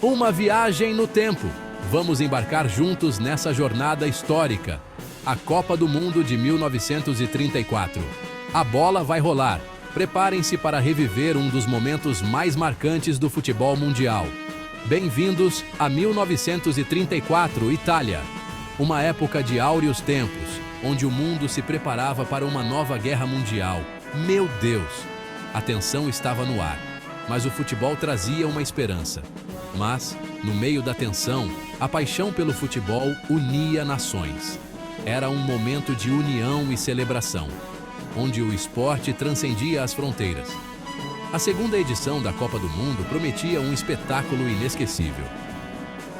Uma viagem no tempo. Vamos embarcar juntos nessa jornada histórica. A Copa do Mundo de 1934. A bola vai rolar. Preparem-se para reviver um dos momentos mais marcantes do futebol mundial. Bem-vindos a 1934, Itália. Uma época de áureos tempos, onde o mundo se preparava para uma nova guerra mundial. Meu Deus! A tensão estava no ar, mas o futebol trazia uma esperança. Mas, no meio da tensão, a paixão pelo futebol unia nações. Era um momento de união e celebração, onde o esporte transcendia as fronteiras. A segunda edição da Copa do Mundo prometia um espetáculo inesquecível.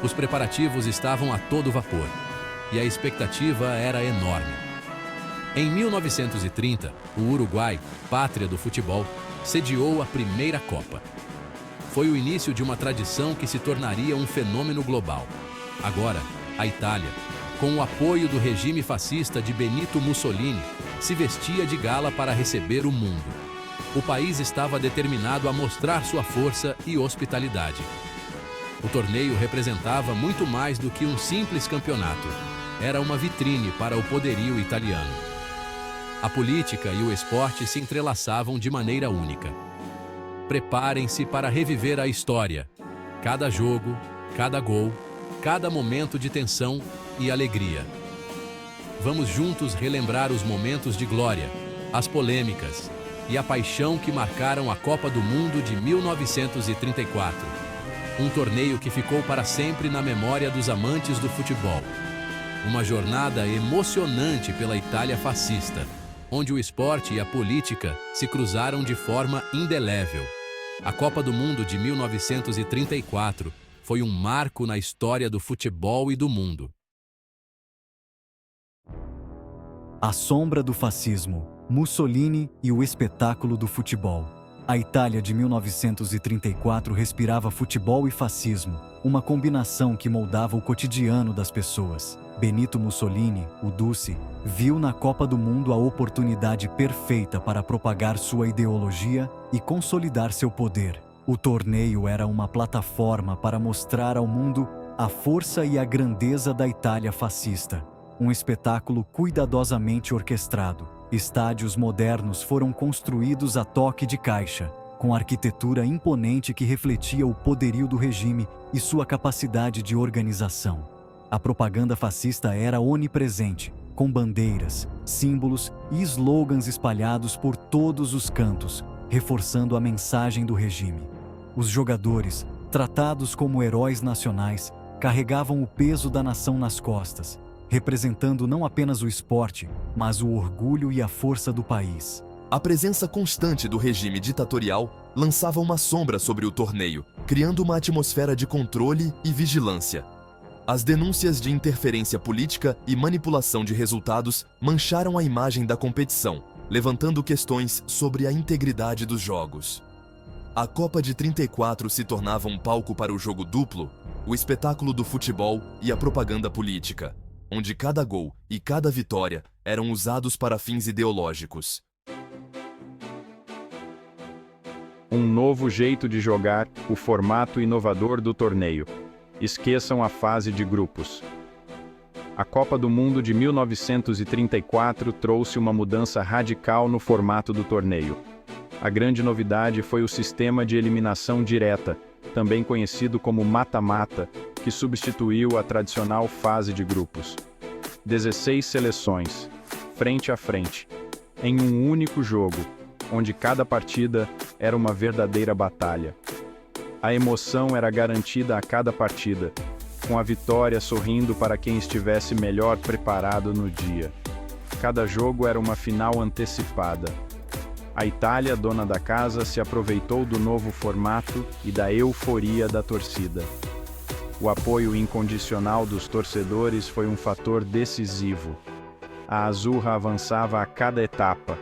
Os preparativos estavam a todo vapor, e a expectativa era enorme. Em 1930, o Uruguai, pátria do futebol, sediou a primeira Copa. Foi o início de uma tradição que se tornaria um fenômeno global. Agora, a Itália, com o apoio do regime fascista de Benito Mussolini, se vestia de gala para receber o mundo. O país estava determinado a mostrar sua força e hospitalidade. O torneio representava muito mais do que um simples campeonato. Era uma vitrine para o poderio italiano. A política e o esporte se entrelaçavam de maneira única. Preparem-se para reviver a história. Cada jogo, cada gol, cada momento de tensão e alegria. Vamos juntos relembrar os momentos de glória, as polêmicas e a paixão que marcaram a Copa do Mundo de 1934. Um torneio que ficou para sempre na memória dos amantes do futebol. Uma jornada emocionante pela Itália fascista, onde o esporte e a política se cruzaram de forma indelével. A Copa do Mundo de 1934 foi um marco na história do futebol e do mundo. A sombra do fascismo, Mussolini e o espetáculo do futebol. A Itália de 1934 respirava futebol e fascismo, uma combinação que moldava o cotidiano das pessoas. Benito Mussolini, o Duce, viu na Copa do Mundo a oportunidade perfeita para propagar sua ideologia e consolidar seu poder. O torneio era uma plataforma para mostrar ao mundo a força e a grandeza da Itália fascista. Um espetáculo cuidadosamente orquestrado. Estádios modernos foram construídos a toque de caixa, com arquitetura imponente que refletia o poderio do regime e sua capacidade de organização. A propaganda fascista era onipresente, com bandeiras, símbolos e slogans espalhados por todos os cantos, reforçando a mensagem do regime. Os jogadores, tratados como heróis nacionais, carregavam o peso da nação nas costas, representando não apenas o esporte, mas o orgulho e a força do país. A presença constante do regime ditatorial lançava uma sombra sobre o torneio, criando uma atmosfera de controle e vigilância. As denúncias de interferência política e manipulação de resultados mancharam a imagem da competição, levantando questões sobre a integridade dos jogos. A Copa de 34 se tornava um palco para o jogo duplo, o espetáculo do futebol e a propaganda política, onde cada gol e cada vitória eram usados para fins ideológicos. Um novo jeito de jogar, o formato inovador do torneio. Esqueçam a fase de grupos. A Copa do Mundo de 1934 trouxe uma mudança radical no formato do torneio. A grande novidade foi o sistema de eliminação direta, também conhecido como mata-mata, que substituiu a tradicional fase de grupos. 16 seleções, frente a frente, em um único jogo, onde cada partida era uma verdadeira batalha. A emoção era garantida a cada partida, com a vitória sorrindo para quem estivesse melhor preparado no dia. Cada jogo era uma final antecipada. A Itália, dona da casa, se aproveitou do novo formato e da euforia da torcida. O apoio incondicional dos torcedores foi um fator decisivo. A Azzurra avançava a cada etapa,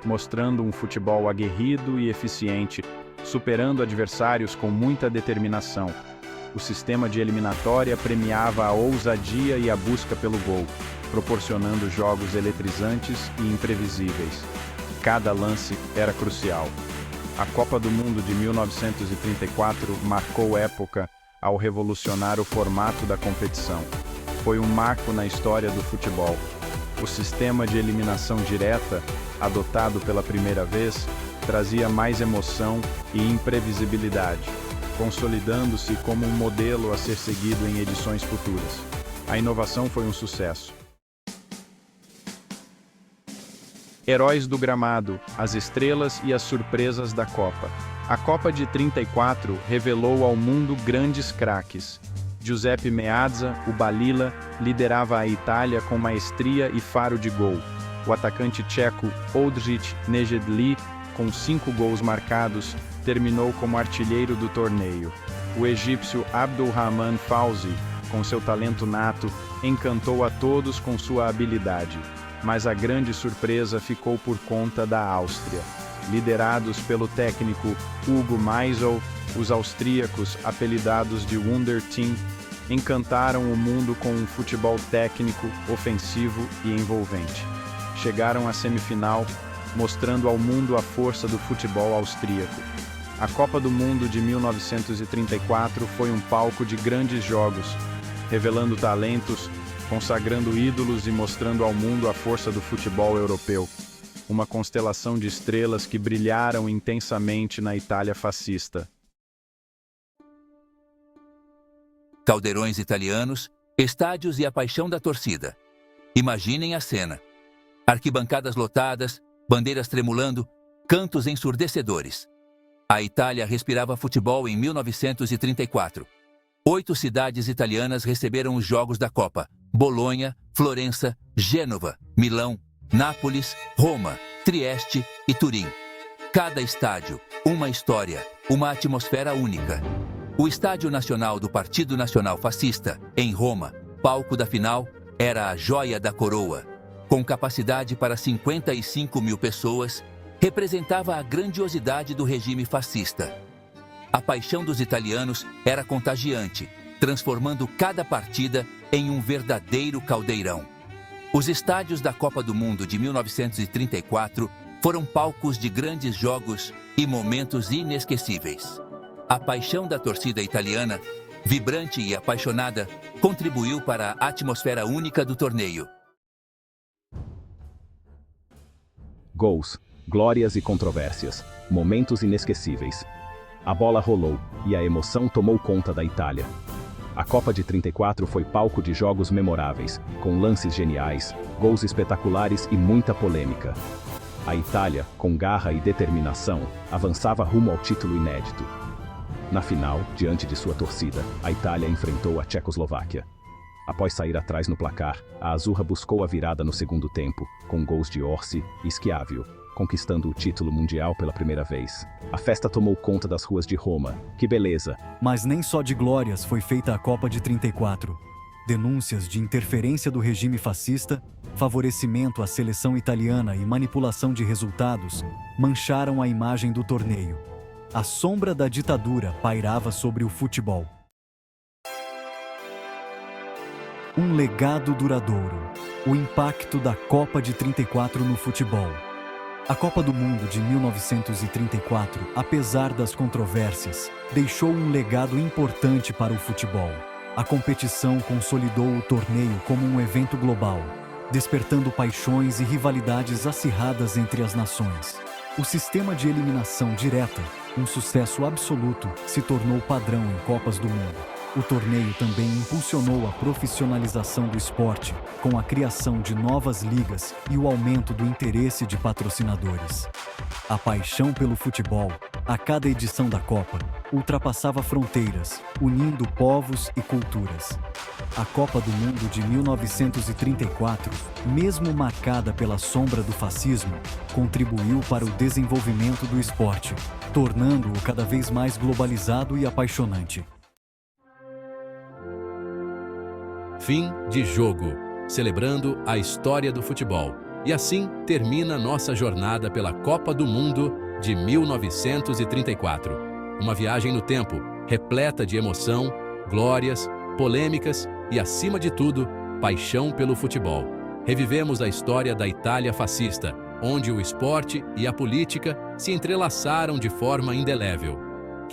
mostrando um futebol aguerrido e eficiente, superando adversários com muita determinação. O sistema de eliminatória premiava a ousadia e a busca pelo gol, proporcionando jogos eletrizantes e imprevisíveis. Cada lance era crucial. A Copa do Mundo de 1934 marcou época, ao revolucionar o formato da competição. Foi um marco na história do futebol. O sistema de eliminação direta, adotado pela primeira vez, trazia mais emoção e imprevisibilidade, consolidando-se como um modelo a ser seguido em edições futuras. A inovação foi um sucesso. Heróis do gramado, as estrelas e as surpresas da Copa. A Copa de 34 revelou ao mundo grandes craques. Giuseppe Meazza, o Balila, liderava a Itália com maestria e faro de gol. O atacante tcheco Oldřich Nejedlý, com 5 gols marcados, terminou como artilheiro do torneio. O egípcio Abdulrahman Fauzi, com seu talento nato, encantou a todos com sua habilidade. Mas a grande surpresa ficou por conta da Áustria. Liderados pelo técnico Hugo Meisel, os austríacos, apelidados de Wonder Team, encantaram o mundo com um futebol técnico, ofensivo e envolvente. Chegaram à semifinal, mostrando ao mundo a força do futebol austríaco. A Copa do Mundo de 1934 foi um palco de grandes jogos, revelando talentos, consagrando ídolos e mostrando ao mundo a força do futebol europeu. Uma constelação de estrelas que brilharam intensamente na Itália fascista. Caldeirões italianos, estádios e a paixão da torcida. Imaginem a cena. Arquibancadas lotadas, bandeiras tremulando, cantos ensurdecedores. A Itália respirava futebol em 1934. 8 cidades italianas receberam os Jogos da Copa: Bolonha, Florença, Gênova, Milão, Nápoles, Roma, Trieste e Turim. Cada estádio, uma história, uma atmosfera única. O Estádio Nacional do Partido Nacional Fascista, em Roma, palco da final, era a joia da coroa. Com capacidade para 55 mil pessoas, representava a grandiosidade do regime fascista. A paixão dos italianos era contagiante, transformando cada partida em um verdadeiro caldeirão. Os estádios da Copa do Mundo de 1934 foram palcos de grandes jogos e momentos inesquecíveis. A paixão da torcida italiana, vibrante e apaixonada, contribuiu para a atmosfera única do torneio. Gols, glórias e controvérsias, momentos inesquecíveis. A bola rolou e a emoção tomou conta da Itália. A Copa de 34 foi palco de jogos memoráveis, com lances geniais, gols espetaculares e muita polêmica. A Itália, com garra e determinação, avançava rumo ao título inédito. Na final, diante de sua torcida, a Itália enfrentou a Tchecoslováquia. Após sair atrás no placar, a Azurra buscou a virada no segundo tempo, com gols de Orsi e Schiavio, conquistando o título mundial pela primeira vez. A festa tomou conta das ruas de Roma. Que beleza! Mas nem só de glórias foi feita a Copa de 34. Denúncias de interferência do regime fascista, favorecimento à seleção italiana e manipulação de resultados mancharam a imagem do torneio. A sombra da ditadura pairava sobre o futebol. Um legado duradouro. O impacto da Copa de 34 no futebol. A Copa do Mundo de 1934, apesar das controvérsias, deixou um legado importante para o futebol. A competição consolidou o torneio como um evento global, despertando paixões e rivalidades acirradas entre as nações. O sistema de eliminação direta, um sucesso absoluto, se tornou padrão em Copas do Mundo. O torneio também impulsionou a profissionalização do esporte, com a criação de novas ligas e o aumento do interesse de patrocinadores. A paixão pelo futebol, a cada edição da Copa, ultrapassava fronteiras, unindo povos e culturas. A Copa do Mundo de 1934, mesmo marcada pela sombra do fascismo, contribuiu para o desenvolvimento do esporte, tornando-o cada vez mais globalizado e apaixonante. Fim de jogo, celebrando a história do futebol. E assim termina nossa jornada pela Copa do Mundo de 1934. Uma viagem no tempo, repleta de emoção, glórias, polêmicas e, acima de tudo, paixão pelo futebol. Revivemos a história da Itália fascista, onde o esporte e a política se entrelaçaram de forma indelével.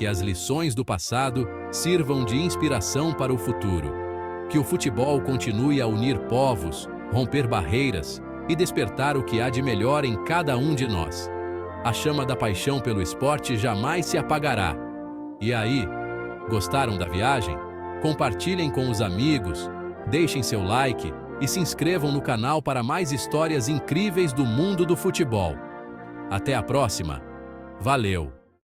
que as lições do passado sirvam de inspiração para o futuro. Que o futebol continue a unir povos, romper barreiras e despertar o que há de melhor em cada um de nós. A chama da paixão pelo esporte jamais se apagará. E aí, gostaram da viagem? Compartilhem com os amigos, deixem seu like e se inscrevam no canal para mais histórias incríveis do mundo do futebol. Até a próxima. Valeu!